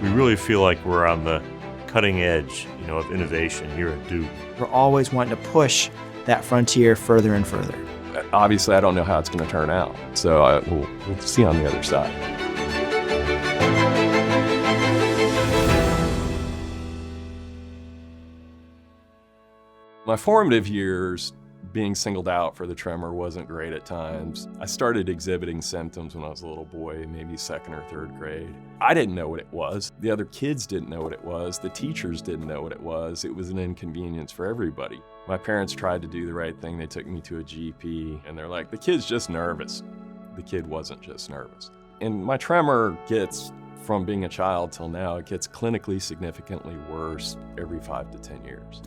We really feel like we're on the cutting edge, of innovation here at Duke. We're always wanting to push that frontier further and further. Obviously, I don't know how it's going to turn out, so we'll see on the other side. My formative years, being singled out for the tremor wasn't great at times. I started exhibiting symptoms when I was a little boy, maybe second or third grade. I didn't know what it was. The other kids didn't know what it was. The teachers didn't know what it was. It was an inconvenience for everybody. My parents tried to do the right thing. They took me to a GP, and they're like, the kid's just nervous. The kid wasn't just nervous. And my tremor gets, from being a child till now, it gets clinically significantly worse every 5 to 10 years.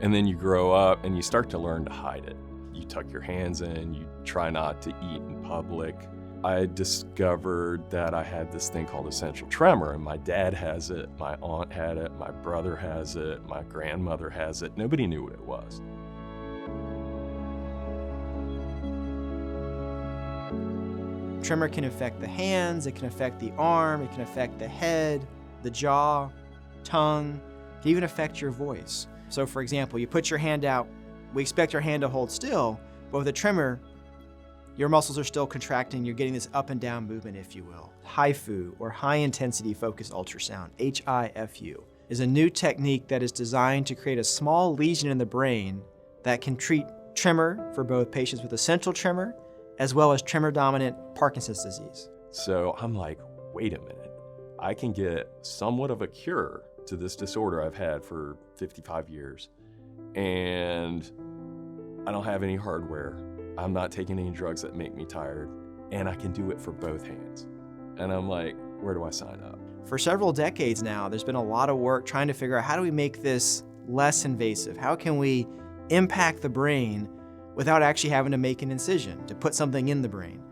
And then you grow up and you start to learn to hide it. You tuck your hands in, you try not to eat in public. I discovered that I had this thing called essential tremor, and my dad has it, my aunt had it, my brother has it, my grandmother has it. Nobody knew what it was. Tremor can affect the hands, it can affect the arm, it can affect the head, the jaw, tongue, it can even affect your voice. So for example, you put your hand out, we expect your hand to hold still, but with a tremor, your muscles are still contracting, you're getting this up and down movement, if you will. HIFU, or high intensity focused ultrasound, HIFU, is a new technique that is designed to create a small lesion in the brain that can treat tremor for both patients with essential tremor as well as tremor-dominant Parkinson's disease. So I'm like, wait a minute, I can get somewhat of a cure to this disorder I've had for 55 years, and I don't have any hardware. I'm not taking any drugs that make me tired, and I can do it for both hands. And I'm like, where do I sign up? For several decades now, there's been a lot of work trying to figure out how do we make this less invasive? How can we impact the brain without actually having to make an incision, to put something in the brain?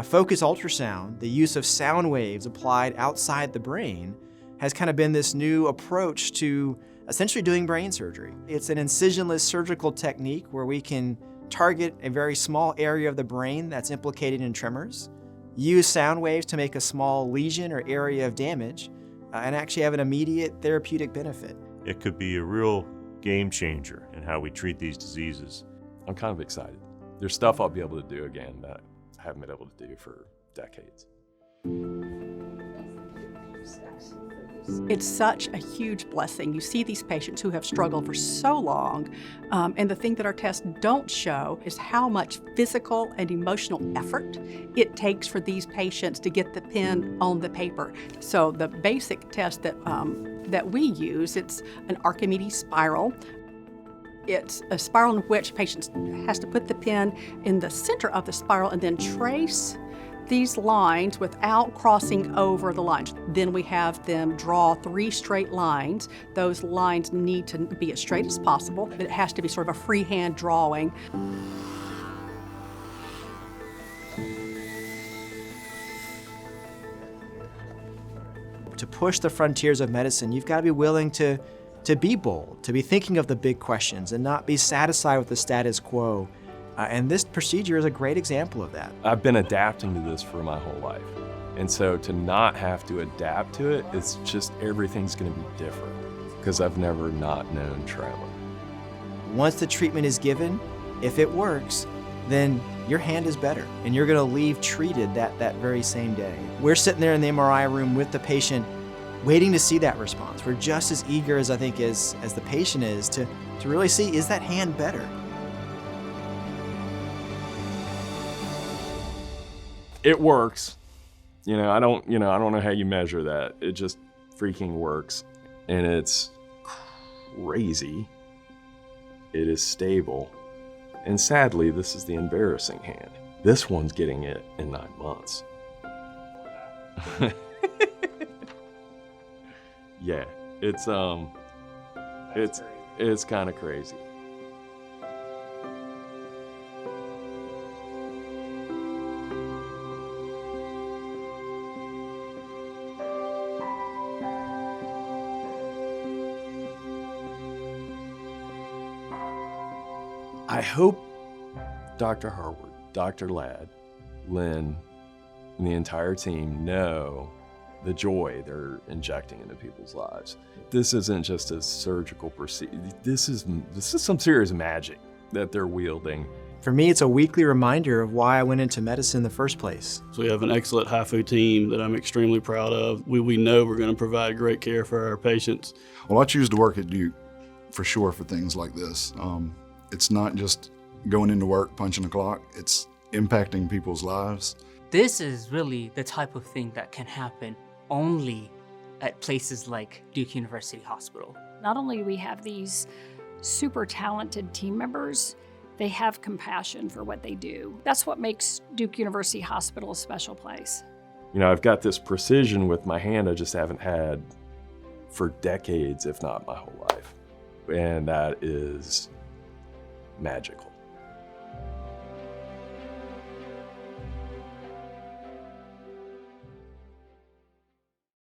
Focused ultrasound, the use of sound waves applied outside the brain, has kind of been this new approach to essentially doing brain surgery. It's an incisionless surgical technique where we can target a very small area of the brain that's implicated in tremors, use sound waves to make a small lesion or area of damage, and actually have an immediate therapeutic benefit. It could be a real game changer in how we treat these diseases. I'm kind of excited. There's stuff I'll be able to do again that I haven't been able to do for decades. It's such a huge blessing. You see these patients who have struggled for so long, and the thing that our tests don't show is how much physical and emotional effort it takes for these patients to get the pen on the paper. So the basic test that we use, it's an Archimedes spiral. It's a spiral in which patients has to put the pen in the center of the spiral and then trace these lines without crossing over the lines. Then we have them draw 3 straight lines. Those lines need to be as straight as possible, but it has to be sort of a freehand drawing. To push the frontiers of medicine, you've got to be willing to be bold, to be thinking of the big questions and not be satisfied with the status quo. And this procedure is a great example of that. I've been adapting to this for my whole life. And so to not have to adapt to it, it's just everything's gonna be different because I've never not known tremor. Once the treatment is given, if it works, then your hand is better and you're gonna leave treated that very same day. We're sitting there in the MRI room with the patient waiting to see that response. We're just as eager as I think as the patient is to really see, is that hand better? It works. I don't know how you measure that. It just freaking works. And it's crazy. It is stable. And sadly, this is the embarrassing hand. This one's getting it in 9 months. Yeah, it's kind of crazy. I hope Dr. Harward, Dr. Ladd, Lynn, and the entire team know the joy they're injecting into people's lives. This isn't just a surgical procedure. This is some serious magic that they're wielding. For me, it's a weekly reminder of why I went into medicine in the first place. So we have an excellent HIFU team that I'm extremely proud of. We know we're going to provide great care for our patients. Well, I choose to work at Duke for sure for things like this. It's not just going into work, punching a clock. It's impacting people's lives. This is really the type of thing that can happen only at places like Duke University Hospital. Not only do we have these super talented team members, they have compassion for what they do. That's what makes Duke University Hospital a special place. You know, I've got this precision with my hand I just haven't had for decades, if not my whole life. And that is magical.